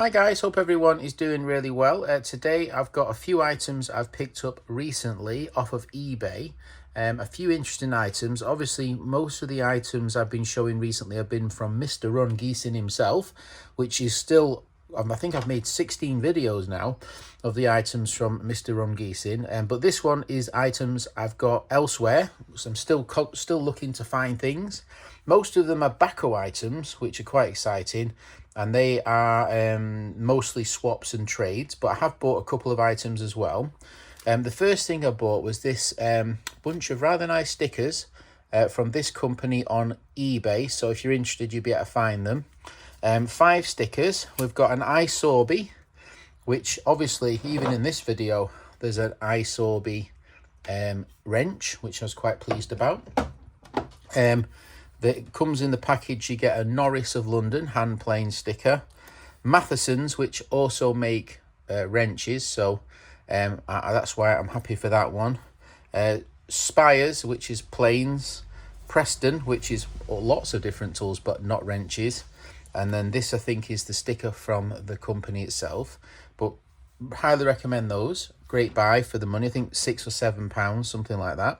Hi guys, hope everyone is doing really well. Today I've got a few items I've picked up recently off of eBay. A few interesting items. Obviously, most of the items I've been showing recently have been from Mr. Ron Geesin himself, which is still, I think I've made 16 videos now of the items from Mr. Ron Geesin. But this one is items I've got elsewhere, so I'm still looking to find things. Most of them are bahco items, which are quite exciting, and they are mostly swaps and trades, but I have bought a couple of items as well. The first thing I bought was this bunch of rather nice stickers from this company on eBay, so if you're interested you'll be able to find them. 5 stickers. We've got an iSorby, which obviously even in this video there's an iSorby wrench, which I was quite pleased about. That comes in the package. You get a Norris of London hand plane sticker, Matheson's, which also make wrenches, so that's why I'm happy for that one. Spires, which is planes, Preston, which is lots of different tools but not wrenches, and then this I think is the sticker from the company itself, but highly recommend those. Great buy for the money. I think £6 or £7, something like that.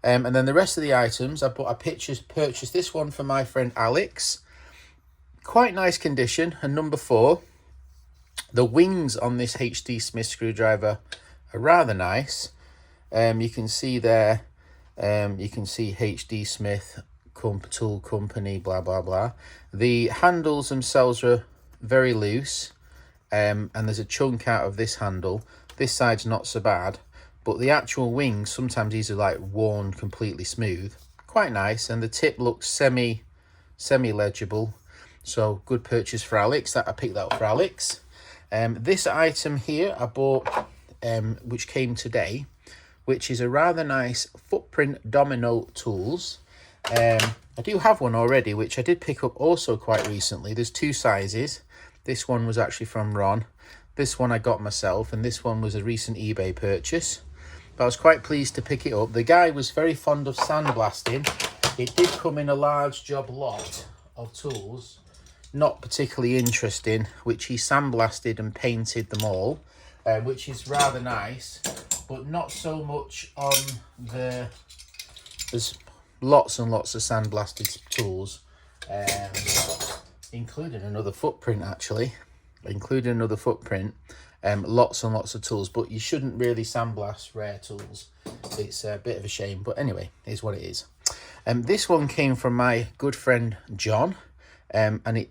And then the rest of the items, I purchased this one for my friend Alex. Quite nice condition, and number 4. The wings on this HD Smith screwdriver are rather nice. You can see there, you can see HD Smith tool company, blah, blah, blah. The handles themselves are very loose, and there's a chunk out of this handle. This side's not so bad. But the actual wings, sometimes these are like worn completely smooth. Quite nice, and the tip looks semi-legible. So good purchase for Alex. I picked that up for Alex. This item here I bought, which came today, which is a rather nice footprint domino tools. I do have one already, which I did pick up also quite recently. There's 2 sizes. This one was actually from Ron. This one I got myself, and this one was a recent eBay purchase. But I was quite pleased to pick it up. The guy was very fond of sandblasting. It did come in a large job lot of tools, not particularly interesting, which he sandblasted and painted them all, which is rather nice, but not so much on the... There's lots and lots of sandblasted tools, including another footprint actually, lots and lots of tools, but you shouldn't really sandblast rare tools. It's a bit of a shame, but anyway, it is what it is. This one came from my good friend John, and it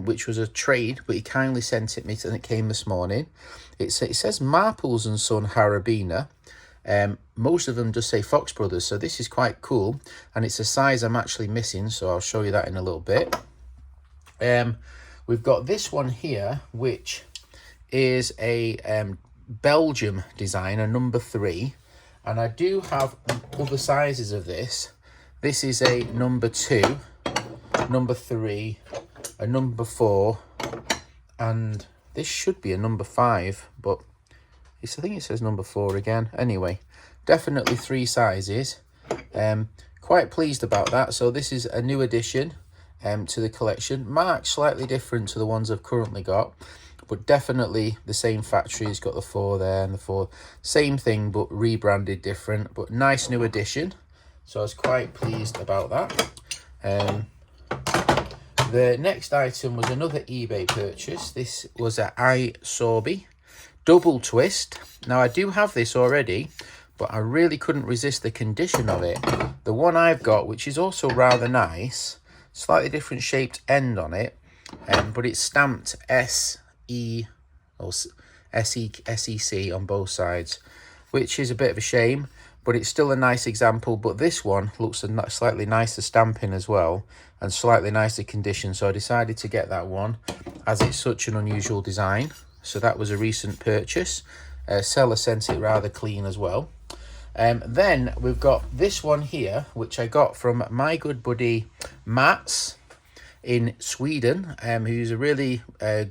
which was a trade, but he kindly sent it me, and it came this morning. It says Marples and Son Harabina. Most of them just say Fox Brothers, so this is quite cool, and it's a size I'm actually missing, so I'll show you that in a little bit. We've got this one here, which is a Belgium design, a number 3, and I do have other sizes of this. This is a number 2, number 3, a number 4, and this should be a number 5, but I think it says number 4 again. Anyway, definitely 3 sizes. Quite pleased about that. So this is a new addition to the collection, marked slightly different to the ones I've currently got, but definitely the same factory. It's got the 4 there and the 4, same thing but rebranded different, but nice new addition, so I was quite pleased about that. The next item was another eBay purchase. This was an iSorby double twist. Now I do have this already, but I really couldn't resist the condition of it. The one I've got, which is also rather nice, slightly different shaped end on it, but it's stamped SE or SEC on both sides, which is a bit of a shame, but it's still a nice example. But this one looks a slightly nicer stamping as well, and slightly nicer condition, so I decided to get that one as it's such an unusual design. So that was a recent purchase. Seller sent it rather clean as well. Then we've got this one here, which I got from my good buddy Mats in Sweden, who's a really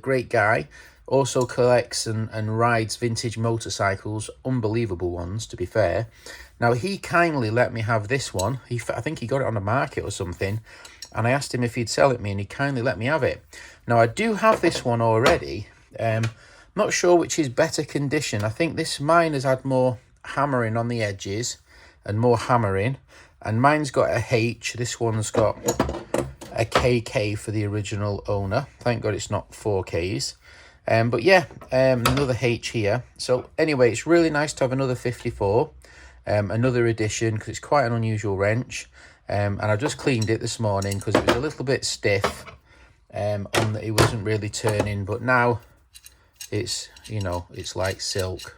great guy. Also collects and rides vintage motorcycles, unbelievable ones to be fair. Now he kindly let me have this one. I think he got it on the market or something, and I asked him if he'd sell it me, and he kindly let me have it. Now I do have this one already. Not sure which is better condition. I think mine has had more hammering on the edges and more hammering, and mine's got a H. This one's got a KK for the original owner. Thank God it's not 4Ks. But yeah, another H here. So anyway, it's really nice to have another 54, another edition, because it's quite an unusual wrench. And I just cleaned it this morning because it was a little bit stiff, on that it wasn't really turning, but now it's, you know, it's like silk.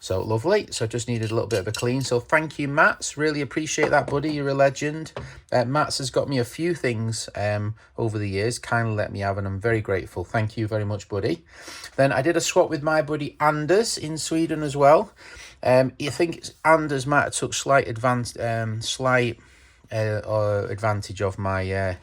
So lovely. So I just needed a little bit of a clean. So thank you, Mats. Really appreciate that, buddy. You're a legend. Mats has got me a few things over the years. Kindly let me have, and I'm very grateful. Thank you very much, buddy. Then I did a swap with my buddy Anders in Sweden as well. I think Anders might have took slight advantage of my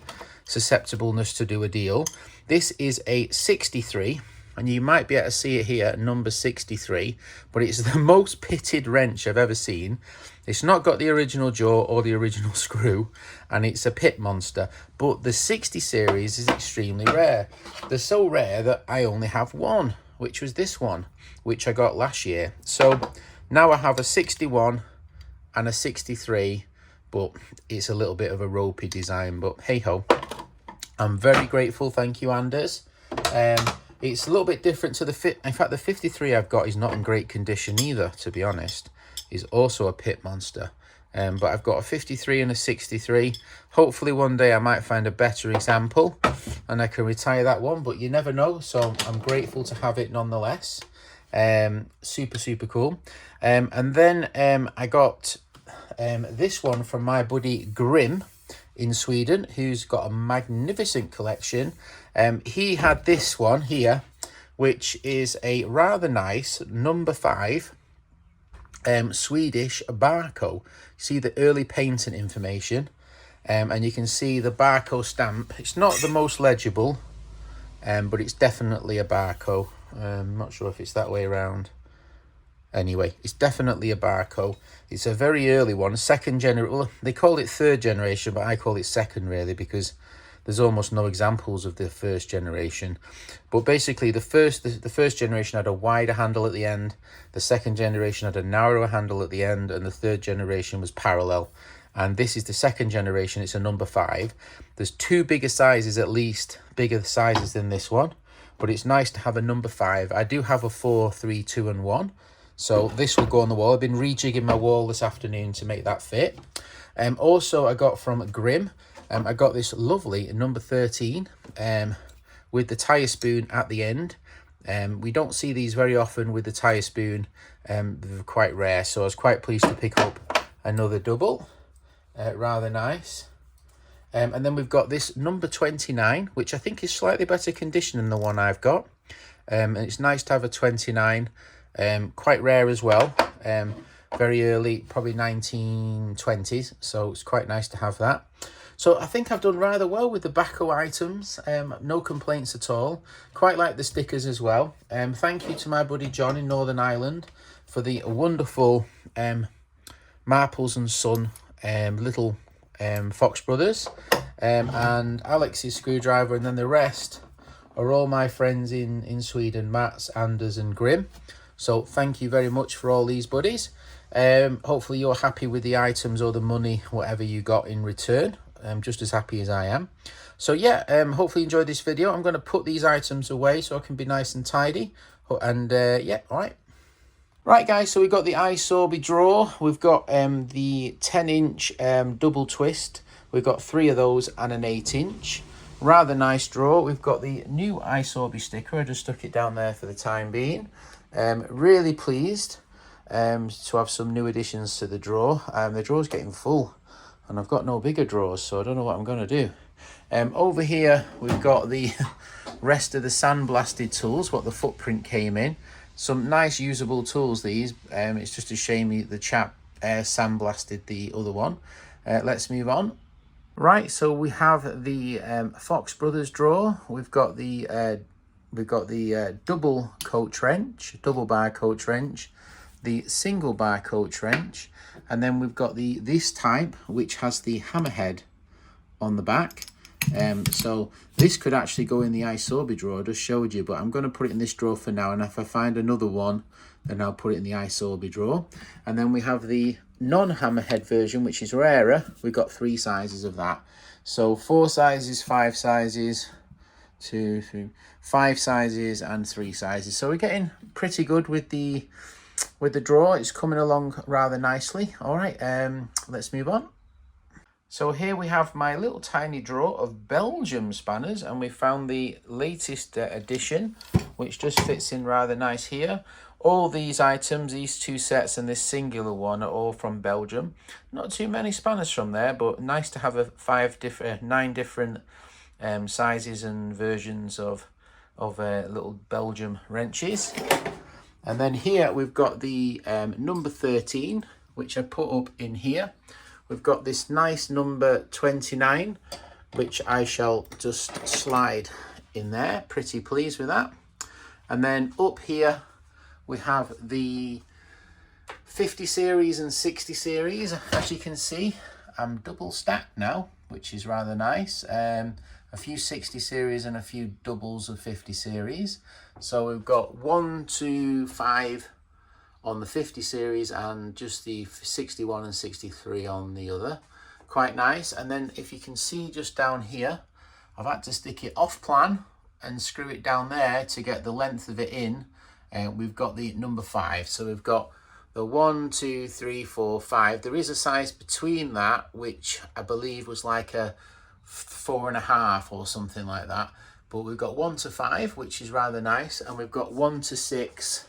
susceptibleness to do a deal. This is a 63. And you might be able to see it here, number 63, but it's the most pitted wrench I've ever seen. It's not got the original jaw or the original screw, and it's a pit monster. But the 60 series is extremely rare. They're so rare that I only have one, which was this one, which I got last year. So now I have a 61 and a 63, but it's a little bit of a ropey design, but hey ho. I'm very grateful. Thank you, Anders. It's a little bit different to in fact, the 53 I've got is not in great condition either, to be honest. It's also a pit monster. But I've got a 53 and a 63. Hopefully one day I might find a better example and I can retire that one, but you never know. So I'm grateful to have it nonetheless. Super cool. And then I got this one from my buddy Grim in Sweden, who's got a magnificent collection. He had this one here, which is a rather nice number 5 Swedish bahco. See the early painting information, and you can see the bahco stamp. It's not the most legible, but it's definitely a bahco. I'm not sure if it's that way around. Anyway, it's definitely a bahco. It's a very early one, second generation. Well, they call it third generation, but I call it second really, because there's almost no examples of the first generation. But basically, the first generation had a wider handle at the end. The second generation had a narrower handle at the end, and the third generation was parallel. And this is the second generation. It's a number 5. There's 2 bigger sizes, at least bigger sizes than this one. But it's nice to have a number 5. I do have a 4, 3, 2, and 1. So this will go on the wall. I've been rejigging my wall this afternoon to make that fit. Also, I got from Grim, I got this lovely number 13 with the tyre spoon at the end. We don't see these very often with the tyre spoon. They're quite rare, so I was quite pleased to pick up another double. Rather nice. And then we've got this number 29, which I think is slightly better condition than the one I've got. And it's nice to have a 29. Quite rare as well, very early, probably 1920s, so it's quite nice to have that. So I think I've done rather well with the bahco items, no complaints at all. Quite like the stickers as well. Thank you to my buddy John in Northern Ireland for the wonderful Marples and Son little Fox Brothers, and Alex's screwdriver, and then the rest are all my friends in Sweden, Mats, Anders and Grim. So thank you very much for all these buddies. Hopefully you're happy with the items or the money, whatever you got in return. I'm just as happy as I am. So yeah, hopefully you enjoyed this video. I'm going to put these items away so I can be nice and tidy. And yeah, all right. Right guys, so we've got the iSorby drawer. We've got the 10-inch double twist. We've got 3 of those and an 8-inch. Rather nice drawer. We've got the new iSorby sticker. I just stuck it down there for the time being. Really pleased to have some new additions to the drawer. The drawer's getting full and I've got no bigger drawers, so I don't know what I'm going to do. Over here we've got the rest of the sandblasted tools, what the footprint came in. Some nice usable tools these. It's just a shame the chap sandblasted the other one. Let's move on. Right, so we have the Fox Brothers drawer. We've got the double coach wrench, double bar coach wrench, the single bar coach wrench, and then we've got this type which has the hammerhead on the back, So this could actually go in the isobi drawer, I just showed you, but I'm going to put it in this drawer for now, and if I find another one, then I'll put it in the isobi drawer. And then we have the non-hammerhead version, which is rarer. We've got 3 sizes of that. So 4 sizes, 5 sizes, 2, 3, 5 sizes and 3 sizes. So we're getting pretty good with the drawer. It's coming along rather nicely. All right, let's move on. So here we have my little tiny drawer of Belgium spanners, and we found the latest edition, which just fits in rather nice here. All these items, these 2 sets and this singular one, are all from Belgium. Not too many spanners from there, but nice to have a 9 different sizes and versions of little Belgium wrenches. And then here we've got the number 13, which I put up in here. We've got this nice number 29, which I shall just slide in there. Pretty pleased with that. And then up here we have the 50 series and 60 series. As you can see, I'm double stacked now, which is rather nice. A few 60 series and a few doubles of 50 series. So we've got 1 to 5 on the 50 series and just the 61 and 63 on the other. Quite nice. And then if you can see just down here, I've had to stick it off plan and screw it down there to get the length of it in. And we've got the number 5. So we've got the 1, 2, 3, 4, 5. There is a size between that, which I believe was like a 4.5 or something like that. But we've got 1 to 5, which is rather nice. And we've got 1 to 6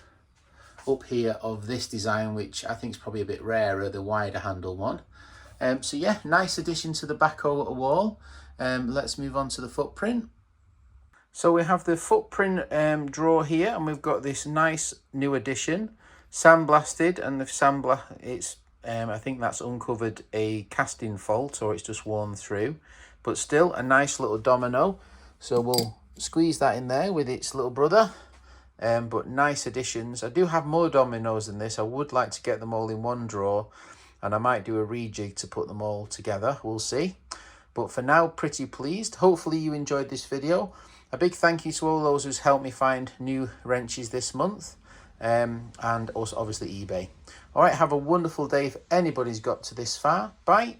up here of this design, which I think is probably a bit rarer, the wider handle one. So yeah, nice addition to the bahco wall. Let's move on to the footprint. So we have the footprint drawer here, and we've got this nice new addition, sandblasted, and the it's I think that's uncovered a casting fault, or it's just worn through, but still a nice little domino. So we'll squeeze that in there with its little brother. But nice additions. I do have more dominoes than this. I would like to get them all in one drawer, and I might do a rejig to put them all together. We'll see. But for now, pretty pleased. Hopefully you enjoyed this video. A big thank you to all those who's helped me find new wrenches this month, and also obviously eBay. All right, have a wonderful day if anybody's got to this far. Bye.